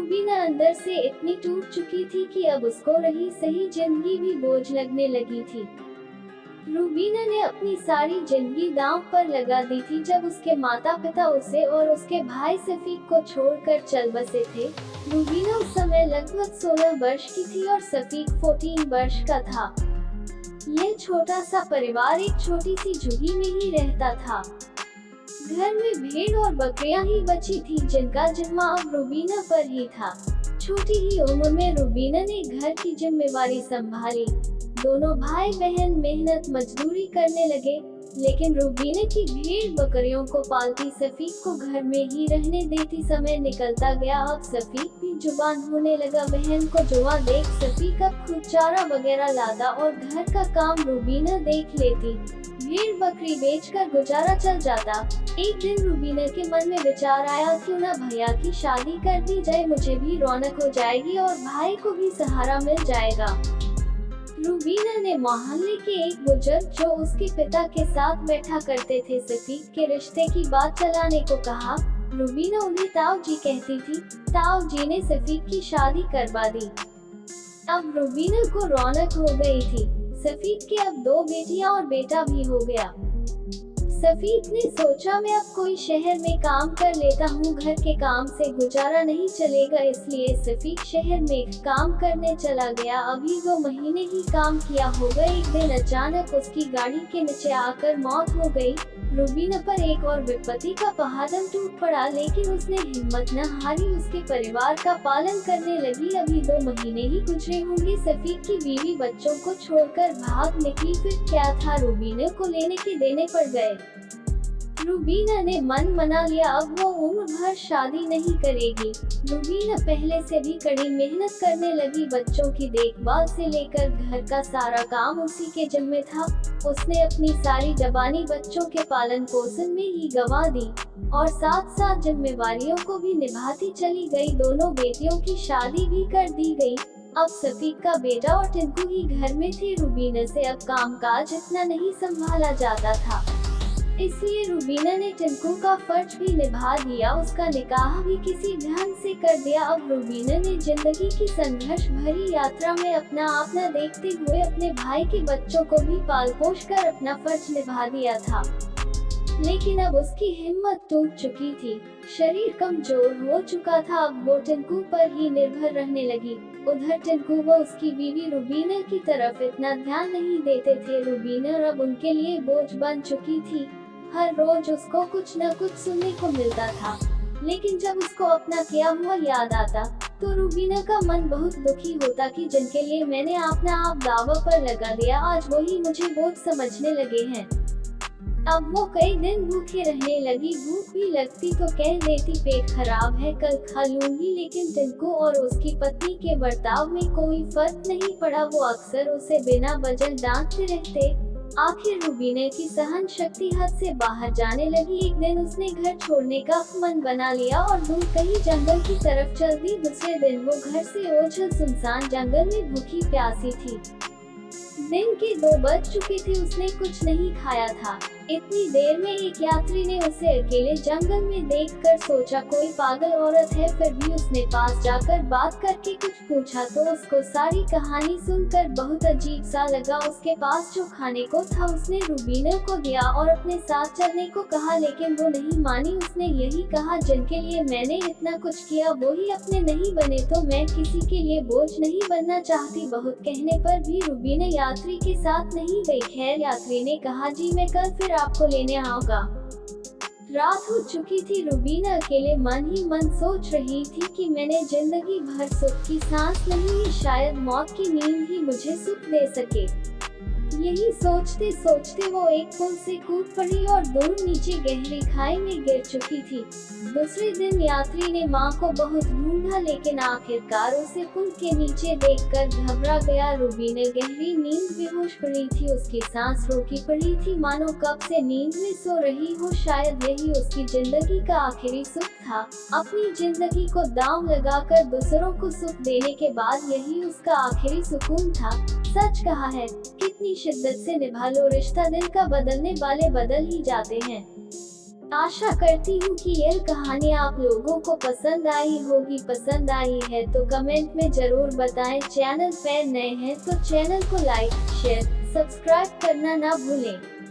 रूबीना अंदर से इतनी टूट चुकी थी कि अब उसको रही सही जिंदगी भी बोझ लगने लगी थी। रूबीना ने अपनी सारी जिंदगी दांव पर लगा दी थी जब उसके माता पिता उसे और उसके भाई सफीक को छोड़कर चल बसे थे। रूबीना उस समय लगभग 16 वर्ष की थी और सफीक 14 वर्ष का था। यह छोटा सा परिवार एक छोटी सी झुग्गी में ही रहता था। घर में भेड़ और बकरियां ही बची थी जिनका जिम्मा अब रूबीना पर ही था। छोटी ही उम्र में रूबीना ने घर की जिम्मेवारी संभाली। दोनों भाई बहन मेहनत मजदूरी करने लगे, लेकिन रूबीना की भेड़ बकरियों को पालती सफीक को घर में ही रहने देती। समय निकलता गया, अब सफीक भी जुबान होने लगा। बहन को जुआ देख सफीक अब खुद चारा वगैरह लाता और घर का काम रूबीना देख लेती। भेड़ बकरी बेचकर गुजारा चल जाता। एक दिन रूबीना के मन में विचार आया, क्यों ना भैया की शादी कर दी जाए, मुझे भी रौनक हो जाएगी और भाई को भी सहारा मिल जाएगा। रूबीना ने मोहल्ले के एक बुजुर्ग जो उसके पिता के साथ बैठा करते थे सफीक के रिश्ते की बात चलाने को कहा। रूबीना उन्हें ताऊ जी कहती थी। ताऊ जी ने सफीक की शादी करवा दी। अब रूबीना को रौनक हो गई थी। सफीक के अब 2 बेटियां और बेटा भी हो गया। सफीक ने सोचा, मैं अब कोई शहर में काम कर लेता हूँ, घर के काम से गुजारा नहीं चलेगा, इसलिए सफीक शहर में काम करने चला गया। अभी 2 महीने ही काम किया होगा। एक दिन अचानक उसकी गाड़ी के नीचे आकर मौत हो गई। रूबीना पर एक और विपत्ति का पहाड़ टूट पड़ा, लेकिन उसने हिम्मत न हारी, उसके परिवार का पालन करने लगी। अभी 2 महीने ही गुजरे होंगे, सफीक की बीवी बच्चों को छोड़कर भाग निकली। फिर क्या था, रूबीना को लेने के देने पड़ गए। रूबीना ने मन मना लिया, अब वो उम्र भर शादी नहीं करेगी। रूबीना पहले से भी कड़ी मेहनत करने लगी। बच्चों की देखभाल से लेकर घर का सारा काम उसी के जिम्मे था। उसने अपनी सारी जवानी बच्चों के पालन पोषण में ही गंवा दी और साथ साथ जिम्मेवारियों को भी निभाती चली गई। दोनों बेटियों की शादी भी कर दी गई। अब सफीक का बेटा और टिंकू ही घर में थे। रूबीना से अब कामकाज इतना नहीं संभाला जाता था, इसलिए रूबीना ने टिंकू का फर्ज भी निभा दिया। उसका निकाह भी किसी ढंग से कर दिया। अब रूबीना ने जिंदगी की संघर्ष भरी यात्रा में अपना देखते हुए अपने भाई के बच्चों को भी पाल पोष कर अपना फर्ज निभा दिया था, लेकिन अब उसकी हिम्मत टूट चुकी थी, शरीर कमजोर हो चुका था। अब वो टिंकू पर ही निर्भर रहने लगी। उधर टिंकू व उसकी बीवी रूबीना की तरफ इतना ध्यान नहीं देते थे। रूबीना अब उनके लिए बोझ बन चुकी थी। हर रोज उसको कुछ न कुछ सुनने को मिलता था, लेकिन जब उसको अपना किया हुआ याद आता तो रूबीना का मन बहुत दुखी होता कि जिनके लिए मैंने अपना आप दावा पर लगा दिया, आज वही मुझे बोझ समझने लगे हैं। अब वो कई दिन भूखे रहने लगी। भूख भी लगती तो कह देती पेट खराब है, कल खा लूंगी, लेकिन टिंकू और उसकी पत्नी के बर्ताव में कोई फर्क नहीं पड़ा। वो अक्सर उसे बिना वजह डांटते रहते। आखिर रूबीना की सहन शक्ति हद से बाहर जाने लगी। एक दिन उसने घर छोड़ने का मन बना लिया और दूर कहीं जंगल की तरफ चल दी। दूसरे दिन वो घर से ओझल सुनसान जंगल में भूखी प्यासी थी। दिन के 2 बज चुके थे, उसने कुछ नहीं खाया था। इतनी देर में एक यात्री ने उसे अकेले जंगल में देखकर सोचा कोई पागल औरत है, फिर भी उसने पास जाकर बात करके कुछ पूछा तो उसको सारी कहानी सुनकर बहुत अजीब सा लगा। उसके पास जो खाने को था उसने रूबीना को दिया और अपने साथ चलने को कहा, लेकिन वो नहीं मानी। उसने यही कहा, जिनके लिए मैंने इतना कुछ किया वो ही अपने नहीं बने तो मैं किसी के लिए बोझ नहीं बनना चाहती। बहुत कहने पर भी रूबीना यात्री के साथ नहीं गई। खैर, यात्री ने कहा, जी मैं कल फिर आपको लेने आऊंगा। रात हो चुकी थी। रूबीना अकेले मन ही मन सोच रही थी कि मैंने जिंदगी भर सुख की सांस ली, शायद मौत की नींद ही मुझे सुख दे सके। यही सोचते सोचते वो एक पुल से कूद पड़ी और दूर नीचे गहरी खाई में गिर चुकी थी। दूसरे दिन यात्री ने माँ को बहुत ढूंढा, लेकिन आखिरकार उसे पुल के नीचे देखकर घबरा गया। रूबीना गहरी नींद बेहोश पड़ी थी, उसकी सांस रोकी पड़ी थी, मानो कब से नींद में सो रही हो। शायद यही उसकी जिंदगी का आखिरी सुख था। अपनी जिंदगी को दांव लगाकर दूसरों को सुख देने के बाद यही उसका आखिरी सुकून था। सच कहा है, कितनी शिद्दत से निभा लो रिश्ता, दिल का बदलने वाले बदल ही जाते हैं। आशा करती हूँ कि यह कहानी आप लोगों को पसंद आई होगी। पसंद आई है तो कमेंट में जरूर बताएं। चैनल पर नए हैं तो चैनल को लाइक, शेयर, सब्सक्राइब करना ना भूलें।